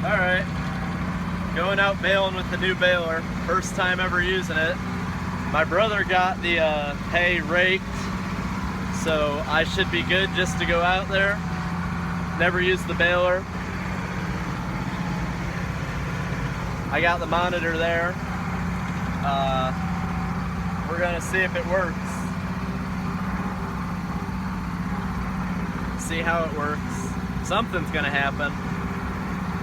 Alright, going out baling with the new baler. First time ever using it. My brother got the hay raked, so I should be good just to go out there. Never used the baler. I got the monitor there. We're gonna see if it works. See how it works. Something's gonna happen.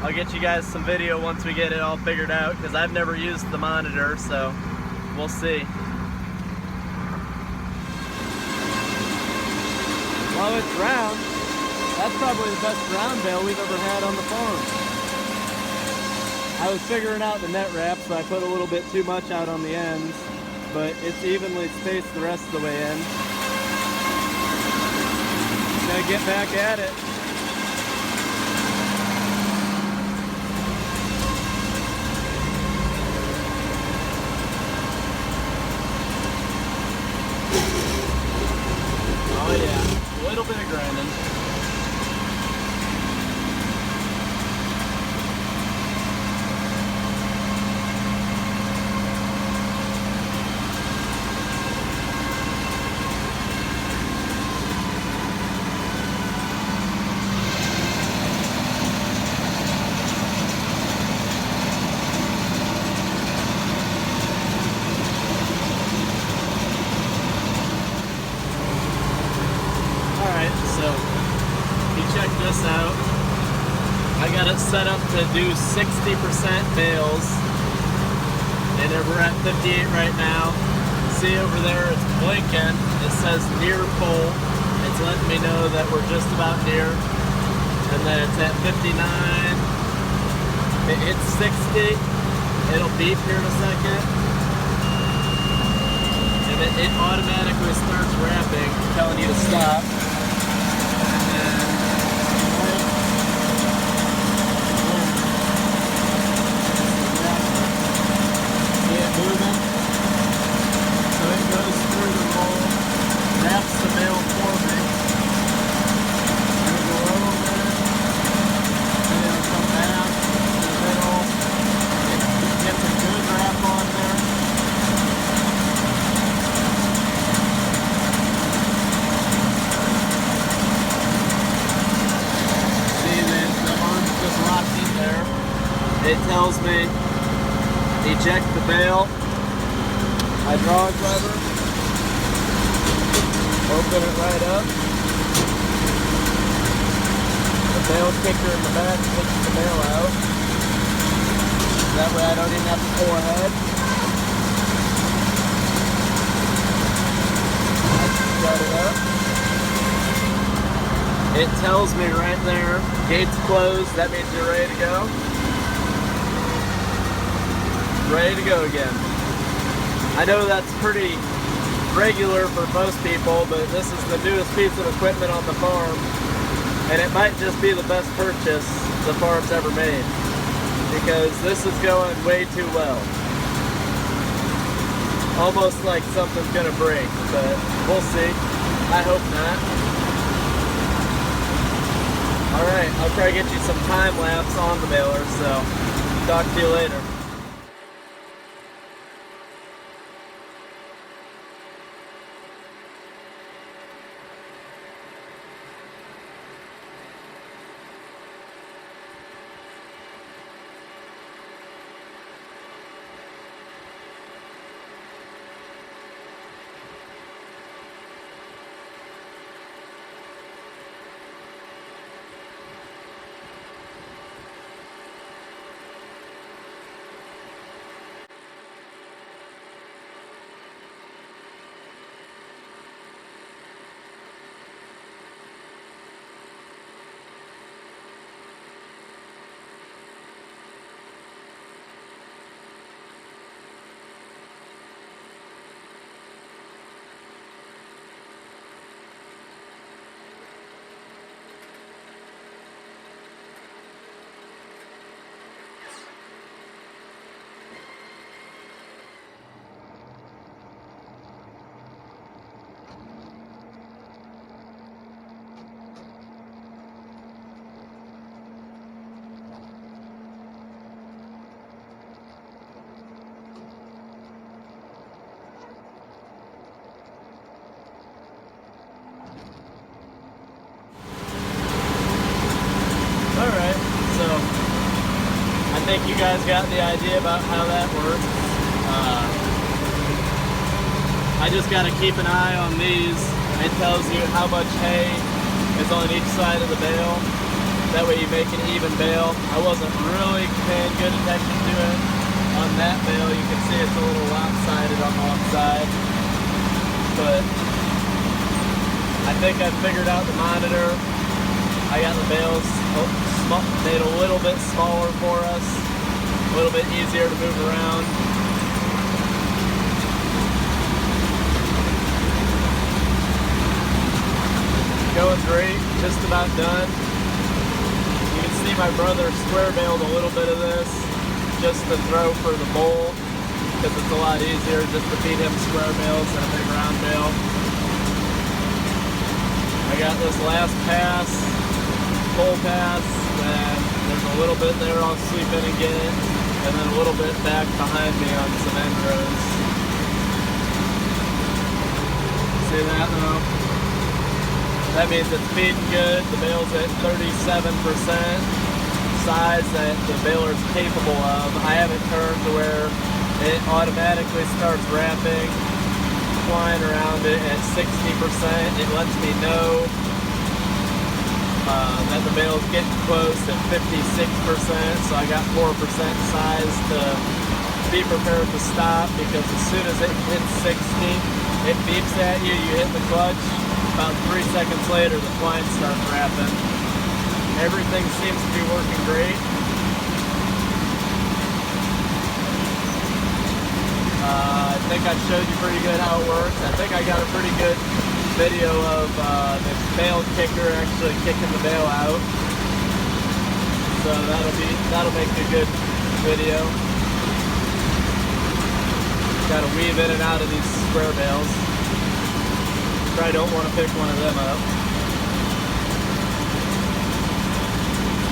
I'll get you guys some video once we get it all figured out, because I've never used the monitor, so we'll see. Well, it's round. That's probably the best round bale we've ever had on the farm. I was figuring out the net wrap, so I put a little bit too much out on the ends, but it's evenly spaced the rest of the way in. Gonna get back at it. Oh yeah, a little bit of grinding. So, you check this out. I got it set up to do 60% bales, and we're at 58 right now. See over there, it's blinking. It says near full. It's letting me know that we're just about near. And then it's at 59. It hits 60. It'll beep here in a second. And it automatically starts wrapping, telling you to stop. It tells me eject the bale, hydraulic lever, open it right up. The bale kicker in the back takes the bale out. That way I don't even have to pull ahead. Shut it up. It tells me right there, gates closed, that means you're ready to go. Ready to go again. I know that's pretty regular for most people, but this is the newest piece of equipment on the farm, and it might just be the best purchase the farm's ever made, because this is going way too well. Almost like something's gonna break, but we'll see. I hope not. Alright, I'll try to get you some time lapse on the baler, so talk to you later. think you guys got the idea about how that works. I just got to keep an eye on these. It tells you how much hay is on each side of the bale. That way you make an even bale. I wasn't really paying good attention to it. On that bale, you can see it's a little lopsided on one side. But I think I figured out the monitor. I got the bales made a little bit smaller for us, a little bit easier to move around. Going great, just about done. You can see my brother square baled a little bit of this just to throw for the bowl, because it's a lot easier just to feed him square bales than a big round bale. I got this last pass, full pass, and there's a little bit there I'll sweep in and get, and then a little bit back behind me on some end rows. See that though? That means it's feeding good. The bale's at 37% size that the baler's capable of. I have it turned to where it automatically starts wrapping, flying around it at 60%. It lets me know that the bale's getting close at 56%, so I got 4% size to be prepared to stop, because as soon as it hits 60, it beeps at you, you hit the clutch. About 3 seconds later, the twine starts wrapping. Everything seems to be working great. I think I showed you pretty good how it works. I think I got a pretty good video of the bale kicker actually kicking the bale out. So that'll make a good video. Got to weave in and out of these square bales. Probably don't want to pick one of them up.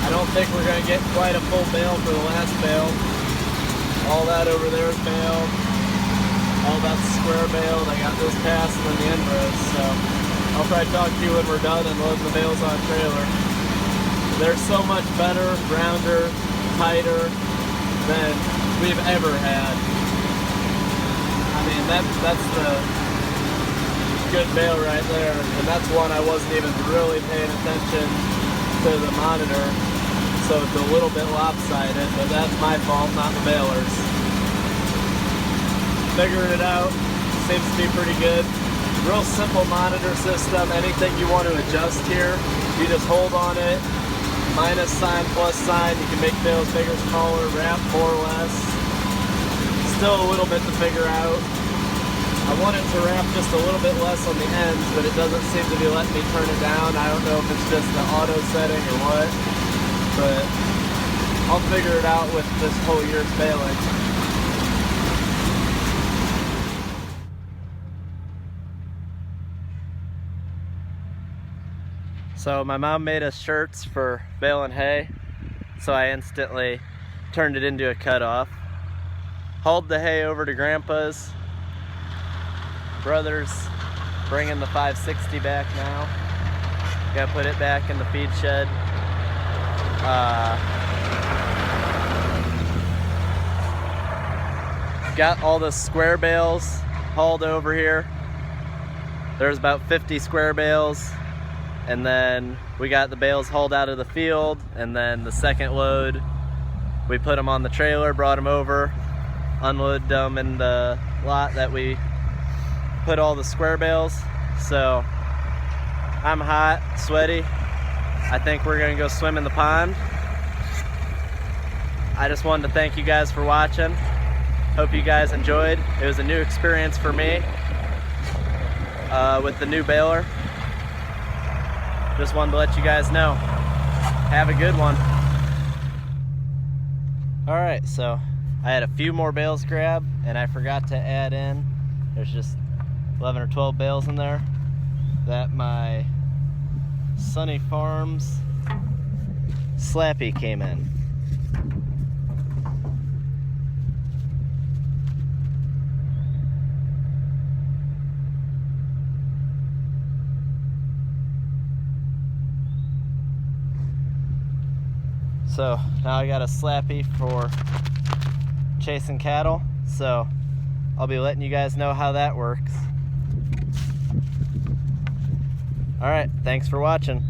I don't think we're going to get quite a full bale for the last bale. All that over there is baled. All that's square baled. I got this pass and then the end rows. So I'll probably talk to you when we're done and load the bales on trailer. They're so much better, rounder, tighter than we've ever had. I mean, that's the good bale right there, and that's one I wasn't even really paying attention to the monitor, so it's a little bit lopsided, but that's my fault, not the baler's. Figuring it out, seems to be pretty good. Real simple monitor system. Anything you want to adjust here, you just hold on it, minus sign, plus sign. You can make bales bigger, smaller, wrap more or less. Still a little bit to figure out. I want it to wrap just a little bit less on the ends, but it doesn't seem to be letting me turn it down. I don't know if it's just the auto setting or what, but I'll figure it out with this whole year's baling. So my mom made us shirts for baling hay, so I instantly turned it into a cutoff. Hauled the hay over to Grandpa's. Brother's bringing the 560 back now. Gotta put it back in the feed shed. Got all the square bales hauled over here. There's about 50 square bales, and then we got the bales hauled out of the field, and then the second load we put them on the trailer, brought them over, unloaded them in the lot that we put all the square bales. So I'm hot, sweaty. I think we're gonna go swim in the pond. I just wanted to thank you guys for watching. Hope you guys enjoyed. It was a new experience for me with the new baler. Just wanted to let you guys know. Have a good one. All right, so I had a few more bales grab, and I forgot to add in, there's just 11 or 12 bales in there that my Sonne Farms Slappy came in. So now I got a Slappy for chasing cattle, so I'll be letting you guys know how that works. All right, thanks for watching.